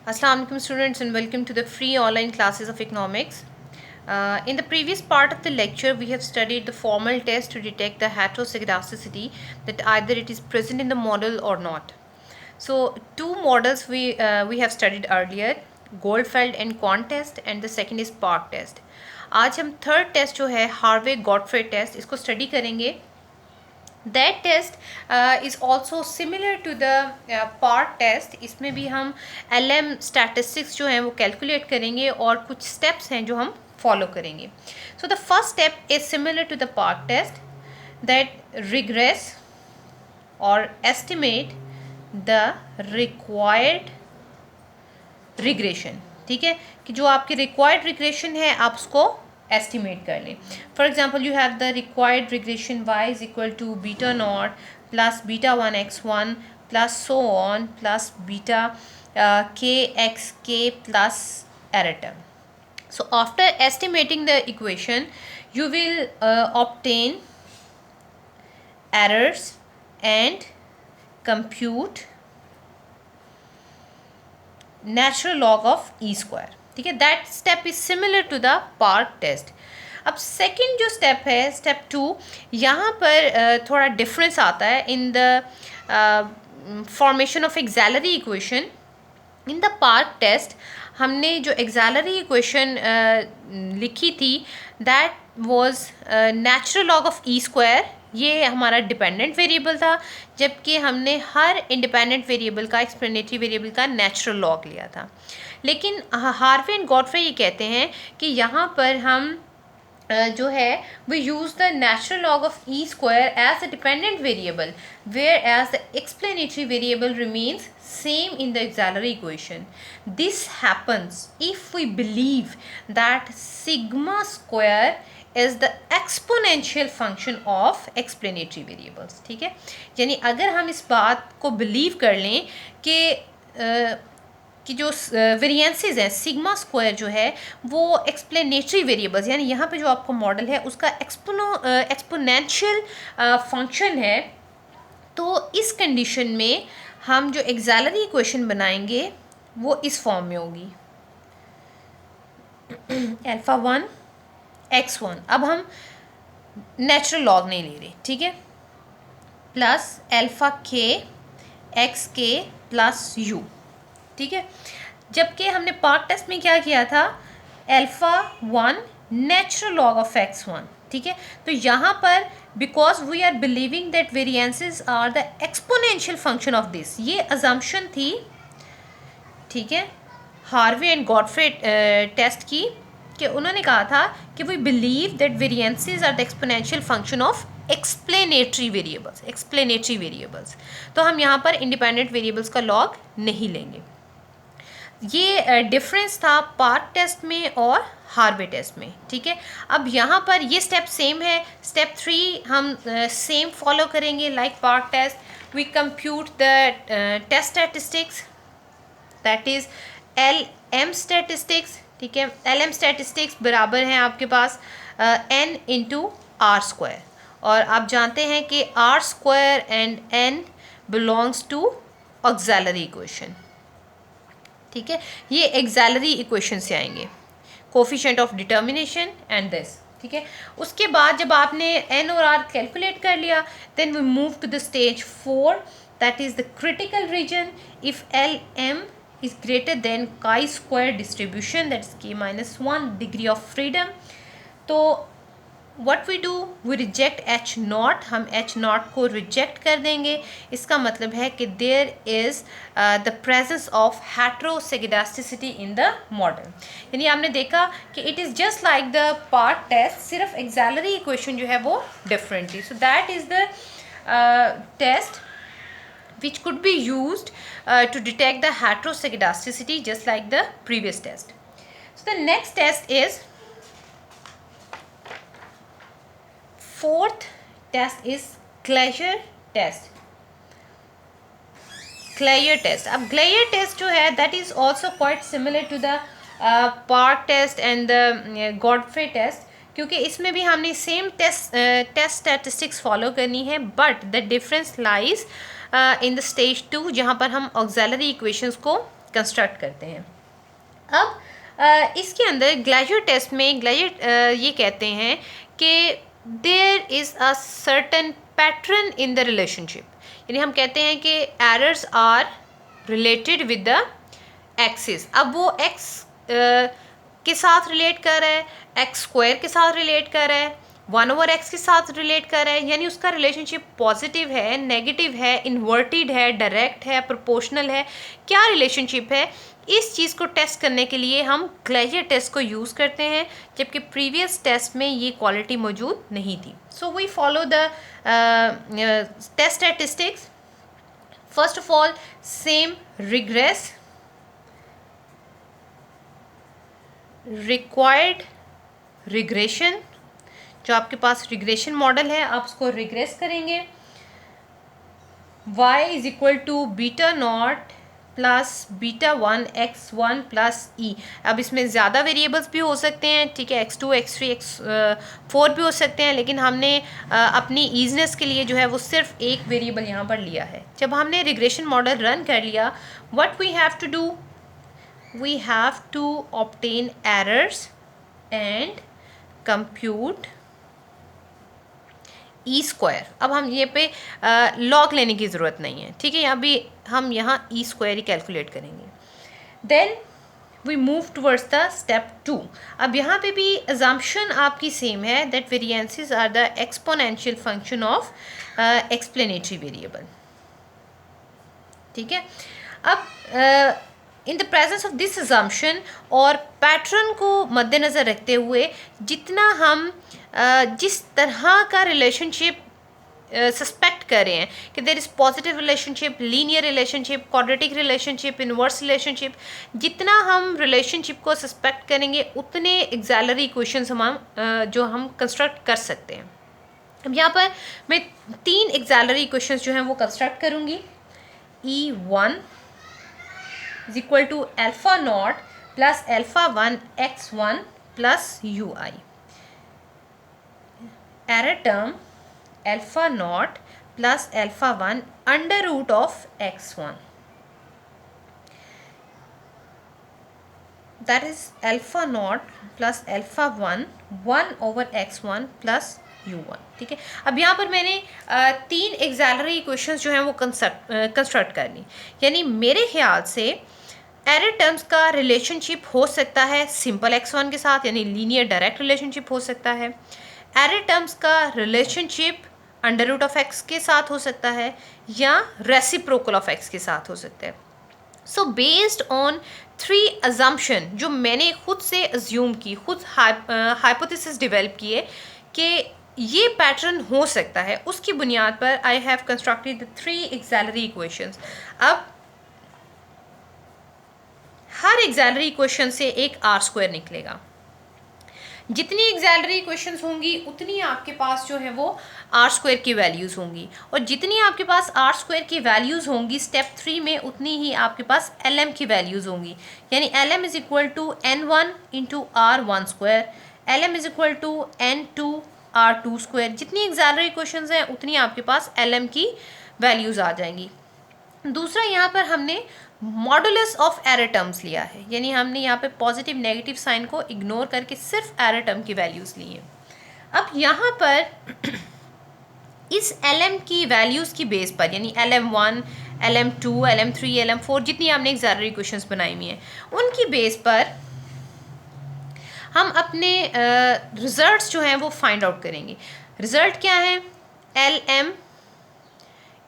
Assalamu alaikum students and welcome to the free online classes of economics. In the previous part of the lecture, we have studied the formal test to detect the heteroscedasticity, that either it is present in the model or not. So two models we have studied earlier, Goldfeld and Quant test, and the second is Park test. आज हम third test जो है Harvey Godfrey test इसको study करेंगे. That test is also similar to the part test. इसमें भी हम LM statistics जो हैं वो कैलकुलेट करेंगे और कुछ steps हैं जो हम follow करेंगे. So the first step is similar to the part test, that regress or estimate the required regression. ठीक है कि जो आपकी required regression है आप उसको estimate कर लें. For example, you have the required regression y is equal to beta naught plus beta 1 x1 plus so on plus beta k x k plus error term. So after estimating the equation, you will obtain errors and compute natural log of e square. ठीक है, that step is similar to the Park test. अब second जो step है, step 2, यहाँ पर थोड़ा difference आता है in the formation of auxiliary equation. In the Park test हमने जो एक्सैलरी इक्वेशन लिखी थी that was natural log of e square. ये हमारा डिपेंडेंट वेरिएबल था, जबकि हमने हर इंडिपेंडेंट वेरिएबल का, एक्सप्लेनेटरी वेरिएबल का नेचुरल लॉग लिया था. लेकिन हार्वे एंड गॉडफ्रे ये कहते हैं कि यहाँ पर हम जो है we use the natural log of e square as a dependent variable, whereas the explanatory variable remains same in the auxiliary equation. This happens if we believe that sigma square is the exponential function of explanatory variables. ठीक है, यानी अगर हम इस बात को believe कर लें कि जो वेरिएंसेस हैं सिग्मा स्क्वायर जो है वो एक्सप्लेनेटरी वेरिएबल्स, यानी यहाँ पे जो आपका मॉडल है उसका एक्सपोनेंशियल फंक्शन है, तो इस कंडीशन में हम जो एक्सैलरी इक्वेशन बनाएंगे वो इस फॉर्म में होगी अल्फ़ा 1 x1. अब हम नेचुरल लॉग नहीं ले रहे, ठीक है, प्लस अल्फ़ा k एक्स के प्लस यू. ठीक है, जबकि हमने पार्क टेस्ट में क्या किया था, alpha 1 natural log of x1. ठीक है, तो यहाँ पर because we are believing that variances are the exponential function of this, ये अजम्पशन थी. ठीक है, हार्वे एंड गॉडफ्रे टेस्ट की कि उन्होंने कहा था कि we believe that variances are the exponential function of explanatory variables. तो हम यहाँ पर इंडिपेंडेंट वेरिएबल्स का लॉग नहीं लेंगे. ये डिफरेंस था पार्क टेस्ट में और हार्वे टेस्ट में. ठीक है, अब यहाँ पर ये स्टेप सेम है. स्टेप 3 हम सेम फॉलो करेंगे like park test. We compute the test statistics, that is LM statistics. ठीक है, LM स्टैटिस्टिक्स बराबर हैं आपके पास n इंटू आर स्क्वायर, और आप जानते हैं कि R square and n belongs to auxiliary equation. ठीक है, ये एक्सैलरी इक्वेशन से आएंगे, coefficient of determination and this. ठीक है, उसके बाद जब आपने n और r कैलकुलेट कर लिया, then we move to the stage 4, that is the critical region. If LM is greater than chi-square distribution, that is k-1 degree of freedom. तो what we do, we reject h naught, हम h naught को reject कर देंगे. इसका मतलब है कि there is the presence of heteroscedasticity in the model. यानी आपने देखा कि it is just like the part test, सिर्फ auxiliary equation जो है वो differently. So that is the test which could be used to detect the heteroscedasticity just like the previous test. So the next test is, fourth test is Glaser test. Glaser test. अब Glaser test जो है that is also quite similar to the Park test and the Godfrey test, क्योंकि इसमें भी हमने same taste statistics follow करनी है, but the difference lies in the stage 2 जहाँ पर हम ऑक्सिलरी इक्वेशंस को कंस्ट्रक्ट करते हैं। अब इसके अंदर ग्लेशियर टेस्ट में ग्लेशियर ये कहते हैं कि there is a certain pattern in the relationship, यानी हम कहते हैं कि errors are related with the axis. अब वो एक्स के साथ रिलेट कर रहा है, एक्स स्क्वायर के साथ रिलेट कर रहा है, 1/x के साथ रिलेट कर रहा है, यानी उसका रिलेशनशिप पॉजिटिव है, नेगेटिव है, इन्वर्टेड है, डायरेक्ट है, प्रोपोर्शनल है, क्या रिलेशनशिप है। इस चीज़ को टेस्ट करने के लिए हम ग्लेशियर टेस्ट को यूज़ करते हैं, जबकि प्रीवियस टेस्ट में ये क्वालिटी मौजूद नहीं थी। So we follow the test statistics. First of all same regress, required regression, जो आपके पास रिग्रेशन मॉडल है आप उसको रिग्रेस करेंगे। y is equal to beta naught plus beta 1 x1 plus e. अब इसमें ज़्यादा वेरिएबल्स भी हो सकते हैं, ठीक है, x2 x3 x4 भी हो सकते हैं, लेकिन हमने अपनी ईजनेस के लिए जो है वो सिर्फ एक वेरिएबल यहाँ पर लिया है। जब हमने रिग्रेशन मॉडल रन कर लिया, what we have to do, we have to obtain errors and compute E square. अब हम ये पे लॉग लेने की ज़रूरत नहीं है, ठीक है, अभी हम यहाँ ई स्क्वायर ही कैलकुलेट करेंगे। Then we move towards the step 2। अब यहाँ पे भी अजम्पशन आपकी सेम है, that variances are the exponential function of explanatory variable, ठीक है। अब in the presence of this assumption और पैटर्न को मद्देनज़र रखते हुए, जितना हम जिस तरह का रिलेशनशिप सस्पेक्ट कर रहे हैं कि there is positive relationship, linear relationship, quadratic relationship, inverse relationship, जितना हम रिलेशनशिप को सस्पेक्ट करेंगे उतने एक्सिलरी इक्वेशंस जो हम कंस्ट्रक्ट कर सकते हैं। अब यहाँ पर मैं 3 एक्सिलरी इक्वेशंस जो हैं वो कंस्ट्रक्ट करूँगी। E1 is equal to alpha naught plus alpha 1 x1 plus ui. Error term alpha naught plus alpha 1 under root of x1. That is alpha naught plus alpha 1 over x1 plus u1, ठीक है। अब यहाँ पर मैंने 3 axillary equations जो हैं वो construct कर ली, यानी मेरे ख्याल से एरर टर्म्स का रिलेशनशिप हो सकता है सिंपल x1 के साथ, यानी लीनियर डायरेक्ट रिलेशनशिप हो सकता है। एरर टर्म्स का relationship under root of x के साथ हो सकता है, या रेसिप्रोकल ऑफ x के साथ हो सकता है। सो बेस्ड ऑन 3 अजम्पशन जो मैंने खुद से अज्यूम की, खुद हाइपोथेसिस डेवलप किए कि ये पैटर्न हो सकता है, उसकी बुनियाद पर I have constructed the 3 axillary equations. अब हर एक्सिलरी इक्वेशन से एक आर स्क्वायर निकलेगा। जितनी एक्सिलरी इक्वेशंस होंगी उतनी आपके पास जो है वो आर स्क्वायर की वैल्यूज़ होंगी, और जितनी आपके पास आर स्क्वायर की वैल्यूज़ होंगी स्टेप 3 में, उतनी ही आपके पास एल एम की वैल्यूज़ होंगी, यानी L M is equal to n1 into R1 square, L M is equal to n2 R2 square. जितनी एक्सिलरी इक्वेशंस हैं उतनी आपके पास एल एम की वैल्यूज़ आ जाएंगी। दूसरा, यहाँ पर हमने मॉडुलस ऑफ एरर टर्म्स लिया है, यानी हमने यहाँ पे पॉजिटिव नेगेटिव साइन को इग्नोर करके सिर्फ एरर टर्म की वैल्यूज़ ली हैं। अब यहाँ पर इस LM की वैल्यूज़ की बेस पर, यानी LM1, LM2, LM3, LM4 जितनी हमने एक्सिलरी इक्वेशंस बनाई हुई हैं, उनकी बेस पर हम अपने रिजल्ट्स जो हैं वो फाइंड आउट करेंगे। रिज़ल्ट क्या है? LM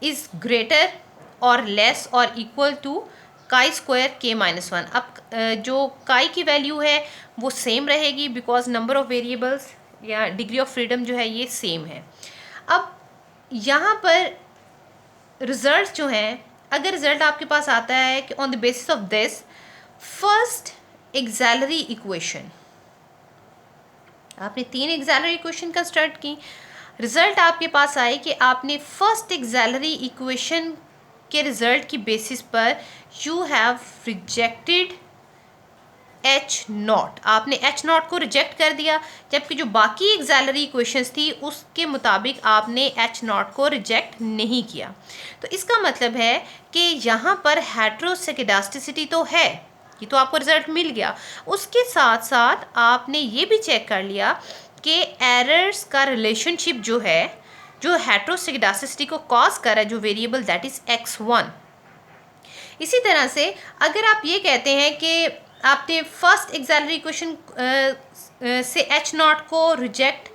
इज़ ग्रेटर और लेस और equal to chi square k-1। अब जो काई की वैल्यू है वो सेम रहेगी, बिकॉज नंबर ऑफ वेरिएबल्स या डिग्री ऑफ फ्रीडम जो है ये सेम है। अब यहाँ पर रिजल्ट जो हैं, अगर रिजल्ट आपके पास आता है कि on the basis of this first axillary equation, आपने 3 एक्सिलरी इक्वेशन कंस्ट्रक्ट की, रिजल्ट आपके पास आए कि आपने फर्स्ट एक्सिलरी इक्वेशन के रिजल्ट की बेसिस पर you have rejected H not, आपने एच नॉट को रिजेक्ट कर दिया, जबकि जो बाकी एक्सेलरी इक्वेशंस थी उसके मुताबिक आपने एच नॉट को रिजेक्ट नहीं किया। तो इसका मतलब है कि यहाँ पर हेटेरोस्किडास्टिसिटी तो है, ये तो आपको रिजल्ट मिल गया, उसके साथ साथ आपने ये भी चेक कर लिया कि एरर्स का रिलेशनशिप जो है, जो हेटेरोस्किडास्टिसिटी को कॉज कर रहा है, जो वेरिएबल दैट इज़ x1। इसी तरह से अगर आप ये कहते हैं कि आपने फर्स्ट एक्सेलरी इक्वेशन से एच नॉट को रिजेक्ट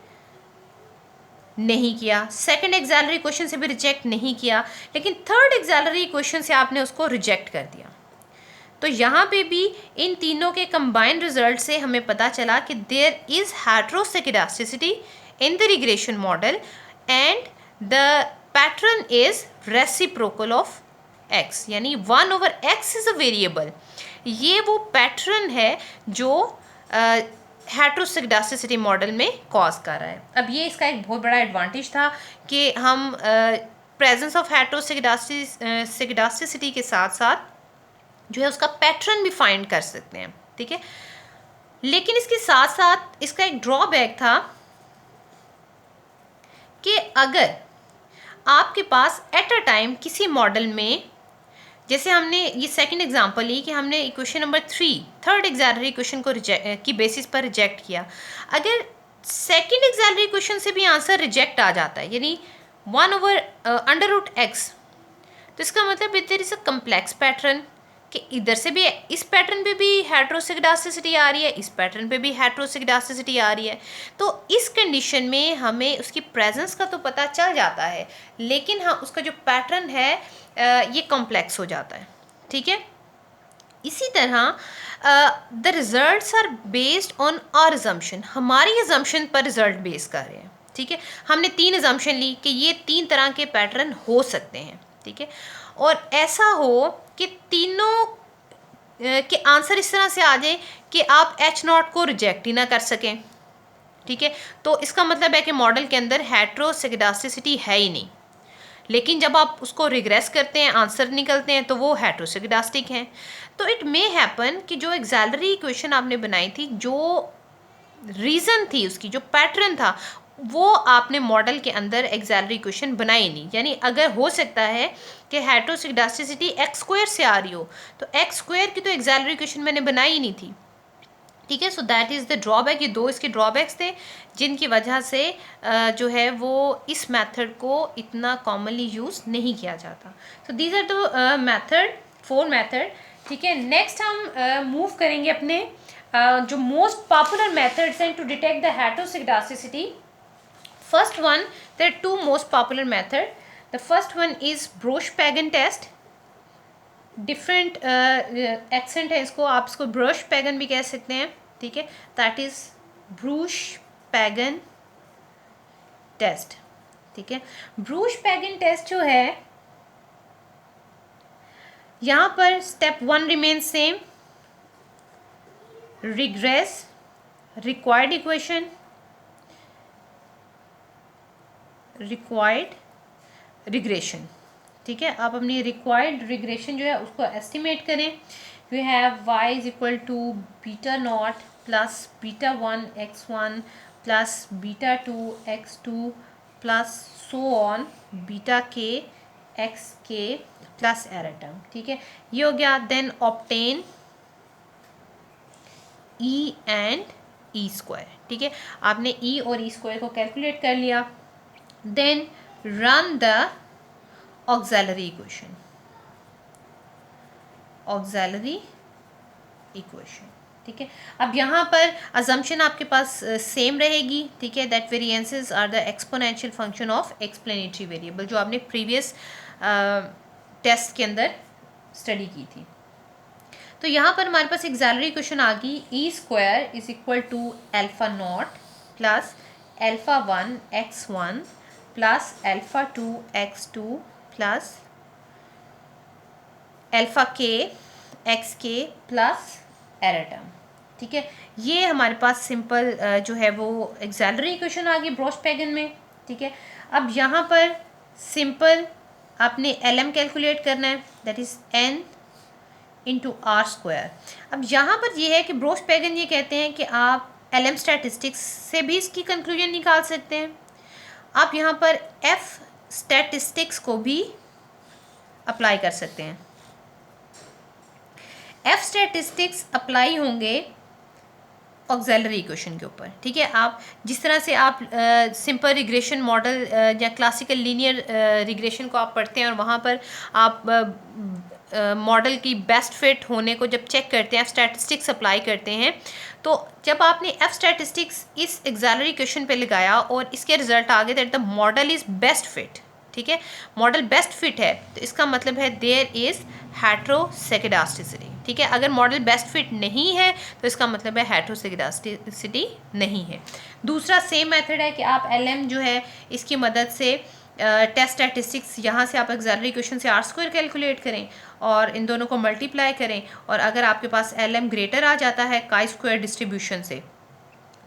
नहीं किया, सेकंड एक्सेलरी इक्वेशन से भी रिजेक्ट नहीं किया, लेकिन थर्ड एक्सेलरी इक्वेशन से आपने उसको रिजेक्ट कर दिया, तो यहाँ पे भी इन तीनों के कंबाइंड रिजल्ट से हमें पता चला कि there is heteroscedasticity in the regression model and the pattern is reciprocal of x, यानी 1/x इज़ अ वेरिएबल। ये वो पैटर्न है जो हेटेरोस्किडास्टिसिटी मॉडल में कॉज कर रहा है। अब ये इसका एक बहुत बड़ा एडवांटेज था कि हम प्रेजेंस ऑफ हेटेरोस्किडास्टिसिटी के साथ साथ जो है उसका पैटर्न भी फाइंड कर सकते हैं, ठीक है। लेकिन इसके साथ साथ इसका एक ड्रॉबैक था कि अगर आपके पास एट अ टाइम किसी मॉडल में, जैसे हमने ये सेकंड एग्जांपल ली कि हमने equation number 3 third auxiliary equation को की बेसिस पर रिजेक्ट किया, अगर सेकंड एक्सेलरी इक्वेशन से भी आंसर रिजेक्ट आ जाता है, यानी 1/√x, तो इसका मतलब there is a complex pattern कि इधर से भी इस पैटर्न पे भी हेटेरोस्किडास्टिसिटी आ रही है, इस पैटर्न पे भी हेटेरोस्किडास्टिसिटी आ रही है। तो इस कंडीशन में हमें उसकी प्रेजेंस का तो पता चल जाता है, लेकिन हाँ उसका जो पैटर्न है ये कॉम्प्लेक्स हो जाता है, ठीक है। इसी तरह the results are based on our assumption, हमारी अजम्पशन पर रिजल्ट बेस कर रहे हैं, ठीक है। हमने 3 अजम्पशन ली कि ये 3 तरह के पैटर्न हो सकते हैं, ठीक है, और ऐसा हो कि तीनों के आंसर इस तरह से आ जाए कि आप एच नॉट को रिजेक्ट ही ना कर सकें, ठीक है। तो इसका मतलब है कि मॉडल के अंदर हेटेरोस्किडास्टिसिटी है ही नहीं, लेकिन जब आप उसको रिग्रेस करते हैं, आंसर निकलते हैं, तो वो हेटेरोस्किडास्टिक हैं। तो इट मे हैपन कि जो एक्सेलरी इक्वेशन आपने बनाई थी, जो रीज़न थी उसकी, जो पैटर्न था, वो आपने मॉडल के अंदर एक्सेलरी इक्वेशन बनाई नहीं, यानी अगर हो सकता है कि हेटेरोस्किडास्टिसिटी x² से आ रही हो, तो x² की तो एक्सेलरी इक्वेशन मैंने बनाई ही नहीं थी, ठीक है। So that is the drawback. ये 2 इसके ड्रॉबैक्स थे जिनकी वजह से जो है वो इस मेथड को इतना कॉमनली यूज़ नहीं किया जाता। So these are the method, 4 method, ठीक है। नेक्स्ट हम मूव करेंगे अपने जो मोस्ट पॉपुलर मेथड्स हैं to detect the heteroscedasticity. First one, there are 2 most popular method. The first one is Brosh-Pagan test. Different accent है इसको, आप इसको Brosh-Pagan भी कह सकते हैं, ठीक है। That is Brosh-Pagan test, ठीक है। Brosh-Pagan test जो है, यहाँ पर step 1 remains same, regress, required equation, required regression, ठीक है। आप अपनी रिक्वायर्ड रिग्रेशन जो है उसको एस्टिमेट करें। We have y is equal to β0 plus β1 x1 plus β2 x2 plus so on βk xk plus error term, ठीक है। ये हो गया। Then obtain e and e², ठीक है। आपने e और e² को कैलकुलेट कर लिया। Then run the auxiliary equation, ठीक है। अब यहाँ पर assumption आपके पास सेम रहेगी, ठीक है। that variances are the exponential function of explanatory variable, जो आपने प्रीवियस टेस्ट के अंदर स्टडी की थी। तो यहाँ पर हमारे पास एक्सेलरी इक्वेशन आ गई, e² is equal to α0 plus α1 x1 plus α2 x2 plus αk xk plus error term, ठीक है। ये हमारे पास सिंपल जो है वो एक्सेलरी इक्वेशन आ गई ब्रोश-पैगन में, ठीक है। अब यहाँ पर सिंपल आपने LM कैलकुलेट करना है, that is n into R square. अब यहाँ पर ये है कि ब्रोश-पेगन ये कहते हैं कि आप LM स्टैटिस्टिक्स से भी इसकी कंक्लूजन निकाल सकते हैं। आप यहाँ पर F स्टैटिस्टिक्स को भी अप्लाई कर सकते हैं। F स्टैटिस्टिक्स अप्लाई होंगे ऑक्सिलरी इक्वेशन के ऊपर, ठीक है। आप जिस तरह से आप सिंपल रिग्रेशन मॉडल या क्लासिकल लीनियर रिग्रेशन को आप पढ़ते हैं और वहाँ पर आप मॉडल की बेस्ट फिट होने को जब चेक करते हैं, स्टैटिस्टिक्स अप्लाई करते हैं, तो जब आपने एफ स्टैटिस्टिक्स इस ऑक्सिलरी इक्वेशन पे लगाया और इसके रिजल्ट आ गए that the model is best fit, ठीक है, मॉडल बेस्ट फिट है, तो इसका मतलब है देयर इज़ हेट्रोसेकिडास्टिसिटी, ठीक है। अगर मॉडल बेस्ट फिट नहीं है तो इसका मतलब है हेट्रोसेकिडास्टिसिटी नहीं है। दूसरा सेम मेथड है कि आप LM जो है इसकी मदद से टेस्ट स्टैटिस्टिक्स यहाँ से आप ऑक्सिलरी इक्वेशन से आर स्क्वायर कैलकुलेट करें और इन दोनों को मल्टीप्लाई करें, और अगर आपके पास LM ग्रेटर आ जाता है काई स्क्वायर डिस्ट्रीब्यूशन से,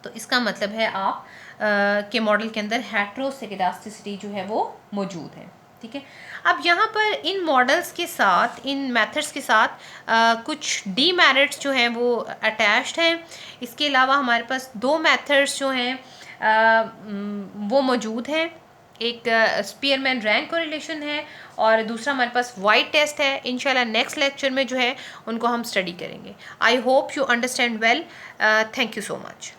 तो इसका मतलब है आप के मॉडल के अंदर हेट्रोसेकिडास्टिसिटी जो है वो मौजूद है, ठीक है। अब यहाँ पर इन मॉडल्स के साथ, इन मेथड्स के साथ कुछ डीमेरिट्स जो हैं वो अटैच्ड हैं। इसके अलावा हमारे पास दो मेथड्स जो हैं वो मौजूद हैं। एक स्पीयरमैन रैंक कोरिलेशन है और दूसरा हमारे पास वाइट टेस्ट है। इंशाल्लाह नेक्स्ट लेक्चर में जो है उनको हम स्टडी करेंगे। I hope you understand well. Thank you so much.